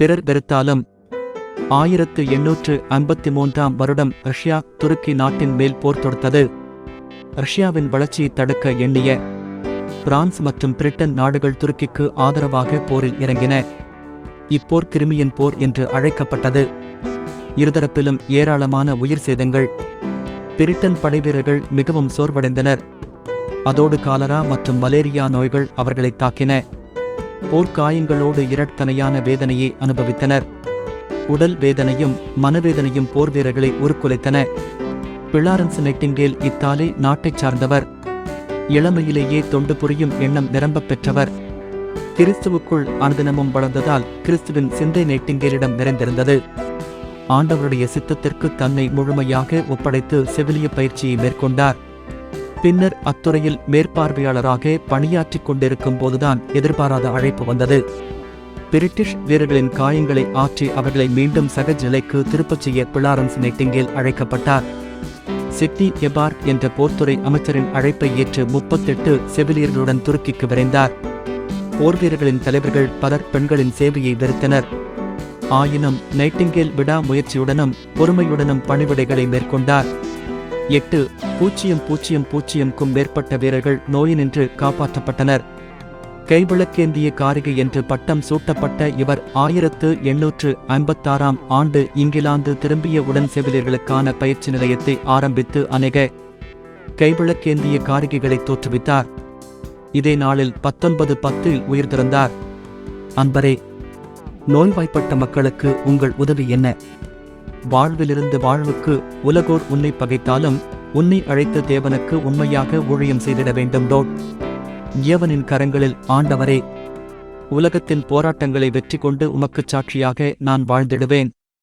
பிறர் வெறுத்தாலும். 1853ஆம் வருடம் ரஷ்யா துருக்கி நாட்டின் மேல் போர் தொடுத்தது. ரஷ்யாவின் வளர்ச்சியை தடுக்க எண்ணிய பிரான்ஸ் மற்றும் பிரிட்டன் நாடுகள் துருக்கிக்கு ஆதரவாக போரில் இறங்கின. இப்போர் கிரிமியன் போர் என்று அழைக்கப்பட்டது. இருதரப்பிலும் ஏராளமான உயிர் சேதங்கள். பிரிட்டன் படைவீரர்கள் மிகவும் சோர்வடைந்தனர். அதோடு காலரா மற்றும் மலேரியா நோய்கள் அவர்களை தாக்கின. போர்க்காயங்களோடு இரட்டனையான வேதனையை அனுபவித்தனர். உடல் வேதனையும் மனவேதனையும் போர் வீரர்களை உருக்குலைத்தன. ஃப்ளாரன்ஸ் நைட்டிங்கேல் இத்தாலி நாட்டைச் சார்ந்தவர். இளமையிலேயே தொண்டு புரியும் எண்ணம் நிரம்பப் பெற்றவர். கிறிஸ்துவுக்குள் அனுதினமும் வளர்ந்ததால் கிறிஸ்துவின் சிந்தை நைட்டிங்கேலிடம் நிறைந்திருந்தது. ஆண்டவருடைய சித்தத்திற்கு தன்னை முழுமையாக ஒப்படைத்து செவிலிய பயிற்சியை மேற்கொண்டார். பின்னர் அத்துறையில் மேற்பார்வையாளராக பணியாற்றிக் கொண்டிருக்கும் போதுதான் எதிர்பாராத அழைப்பு வந்தது. பிரிட்டிஷ் வீரர்களின் காயங்களை ஆற்றி அவர்களை மீண்டும் சகஜ நிலைக்கு திருப்பச் செய்ய ஃப்ளாரன்ஸ் நைட்டிங்கேல் அழைக்கப்பட்டார். சிட்னி எபார் என்ற போர்த்துறை அமைச்சரின் அழைப்பை ஏற்று 38 செவிலியர்களுடன் துருக்கிக்கு விரைந்தார். போர்வீரர்களின் தலைவர்கள் பலர் பெண்களின் சேவையை வெறுத்தனர். ஆயினும் நைட்டிங்கேல் விடாமுயற்சியுடனும் பொறுமையுடனும் பணிவிடைகளை மேற்கொண்டார். 8,000க்கும் மேற்பட்ட வீரர்கள் நோயினின்று காப்பாற்றப்பட்டனர். கைவிளக்கேந்திய காரிகை என்று பட்டம் சூட்டப்பட்ட இவர் 1856ஆம் ஆண்டு இங்கிலாந்து திரும்பிய உடன் செவிலியர்களுக்கான பயிற்சி நிலையத்தை ஆரம்பித்து அநேக கைவிளக்கேந்திய காரிகைகளை தோற்றுவித்தார். இதே நாளில் 1910 உயிர் திறந்தார். அன்பரே, நோய்வாய்ப்பட்ட மக்களுக்கு உங்கள் உதவி என்ன? வாழ்விலிருந்து வாழ்வுக்கு உலகோர் உன்னை பகைத்தாலும் உன்னை அழைத்த தேவனுக்கு உண்மையாக ஊழியம் செய்திட வேண்டும். ஏவனின் கரங்களில் ஆண்டவரே, உலகத்தின் போராட்டங்களை வெற்றி கொண்டு உமக்குச் சாட்சியாக நான் வாழ்ந்திடுவேன்.